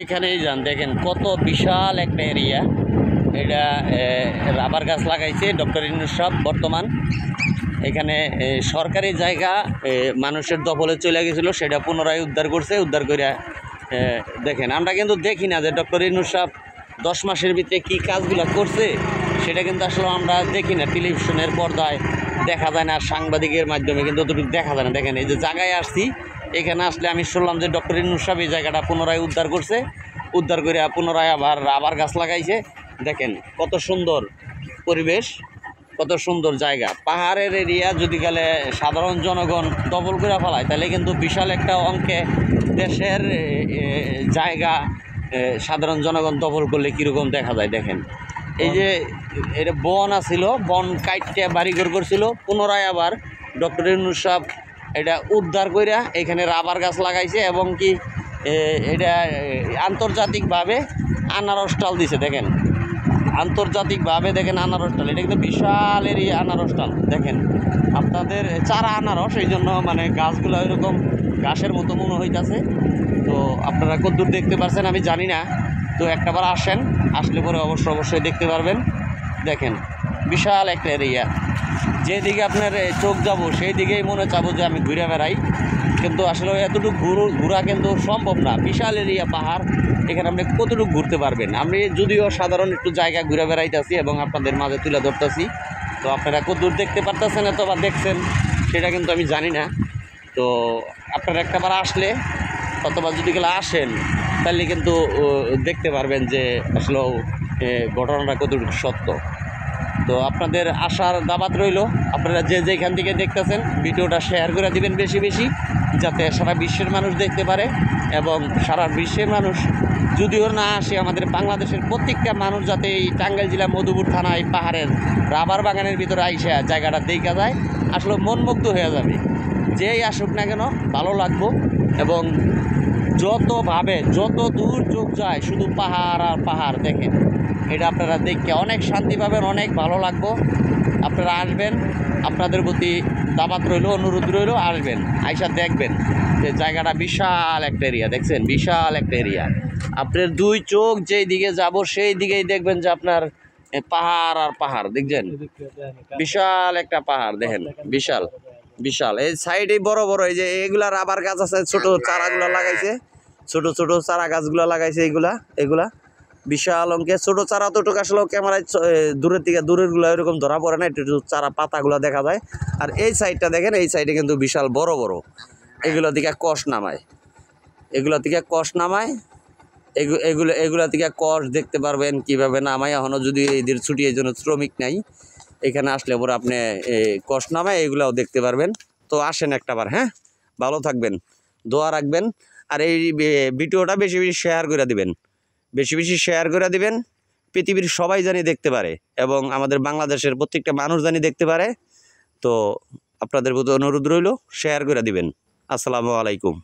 এখানেই যান, দেখেন কত বিশাল একটা এরিয়া। এটা রাবার গাছ লাগাইছে ডক্টর ইউনূস সাহেব। বর্তমান এখানে সরকারি জায়গা মানুষের দখলে চলে গেছিলো, সেটা পুনরায় উদ্ধার করছে। উদ্ধার করে দেখেন, আমরা কিন্তু দেখি না যে ডক্টর ইউনূস সাহেব 10 মাসের ভিতরে কী কাজগুলো করছে, সেটা কিন্তু আসলে আমরা দেখি না। টেলিভিশনের পর্দায় দেখা যায় না, সাংবাদিকের মাধ্যমে কিন্তু অতটুকু দেখা যায় না। দেখেন, এই যে জায়গায় আসছি, এখানে আসলে আমি শুনলাম যে ডক্টর ইউনূস সাহেব এই জায়গাটা পুনরায় উদ্ধার করছে। উদ্ধার করে পুনরায় আবার রাবার গাছ লাগাইছে। দেখেন কত সুন্দর পরিবেশ, কত সুন্দর জায়গা। পাহাড়ের এরিয়া যদি গেলে সাধারণ জনগণ দখল করে ফেলায়, তাহলে কিন্তু বিশাল একটা অঙ্কে দেশের জায়গা সাধারণ জনগণ দখল করলে কীরকম দেখা যায়। দেখেন, এই যে এটা বন আছিল, বন কাটতে বাড়িঘর করছিল, পুনরায় আবার ডক্টর ইউনূস সাহেব এটা উদ্ধার কইরা এখানে রাবার গাছ লাগাইছে। এবং কি এটা আন্তর্জাতিকভাবে আনারস টাল দিছে। দেখেন, আন্তর্জাতিকভাবে দেখেন আনারস টাল, এটা কিন্তু বিশাল এরিয়া আনারস টাল। দেখেন আপনাদের চারা আনারস, এই জন্য মানে গাছগুলো এরকম ঘাসের মতো মনে হইতেছে। তো আপনারা কতদূর দেখতে পারছেন আমি জানি না। তো একটাবার আসেন, আসলে পরে অবশ্যই দেখতে পারবেন। দেখেন বিশাল একটা এরিয়া, যেদিকে আপনার চোখ যাব সেই দিকেই মনে চাবো যে আমি ঘুরে বেড়াই, কিন্তু আসলে এতটুকু ঘোরা কিন্তু সম্ভব না। বিশাল এরিয়া পাহাড়, এখানে আপনি কতটুকু ঘুরতে পারবেন। আমি যদিও সাধারণ একটু জায়গা ঘুরে বেড়াইতেছি এবং আপনাদের মাঝে তুলে ধরতেছি। তো আপনারা কতদূর দেখতে পারতেছেন অথবা দেখছেন সেটা কিন্তু আমি জানি না। তো আপনারা একটাবার আসলে অথবা যদি গেলে আসেন, তাহলে কিন্তু দেখতে পারবেন যে আসলে ঘটনাটা কতটুকু সত্য। তো আপনাদের আসার দাবাত রইল। আপনারা যে যেখান থেকে দেখতেছেন ভিডিওটা শেয়ার করে দিবেন বেশি বেশি, যাতে সারা বিশ্বের মানুষ দেখতে পারে। এবং সারা বিশ্বের মানুষ যদিও না আসে, আমাদের বাংলাদেশের প্রত্যেকটা মানুষ যাতে এই টাঙ্গাইল জেলা মধুপুর থানায় পাহাড়ের রাবার বাগানের ভিতরে আইসা জায়গাটা দেখা যায়, আসলে মনমুগ্ধ হয়ে যাবে। যেই আসুক না কেন ভালো লাগবো। এবং যত দূর চোখ যায় শুধু পাহাড় আর পাহাড়। দেখেন, এটা আপনারা দেখে অনেক শান্তি পাবেন, অনেক ভালো লাগবো। আপনারা আসবেন, আপনাদের প্রতি দাবাত রইল, অনুরোধ রইল, আসবেন, আইসা দেখবেন যে জায়গাটা বিশাল একটা এরিয়া। দেখছেন, বিশাল একটা এরিয়া। আপনার দুই চোখ যেই দিকে যাব সেই দিকেই দেখবেন যে আপনার পাহাড় আর পাহাড়। দেখছেন, বিশাল একটা পাহাড়। দেখেন বিশাল বিশাল। এই সাইডে বড় বড় এই যে এগুলা রাবার গাছ আছে, ছোট চারাগুলা লাগাইছে, ছোট ছোট চারা গাছগুলা লাগাইছে। এগুলা বিশাল অঙ্কে ছোট চারা, তো আসলে ক্যামেরায় দূরের গুলা এরকম ধরা পড়ে না, একটু চারা পাতাগুলো দেখা যায়। আর এই সাইডটা দেখেন, এই সাইডে কিন্তু বিশাল বড় বড় এগুলো দিকে কষ নামায়, এগুলা থেকে কষ দেখতে পারবেন কিভাবে নামায়। এখনও যদি এদের ছুটি, এই জন্য শ্রমিক নাই, এখানে আসলে পরে আপনি কষ নামায় এগুলাও দেখতে পারবেন। তো আসেন একটাবার, হ্যাঁ, ভালো থাকবেন, দোয়া রাখবেন। আর এই ভিডিওটা বেশি বেশি শেয়ার করে দিবেন, পৃথিবীর সবাই জানি দেখতে পারে এবং আমাদের বাংলাদেশের প্রত্যেকটা মানুষ জানি দেখতে পারে। তো আপনাদের প্রতি অনুরোধ রইল, শেয়ার করে দিবেন। আসসালামু আলাইকুম।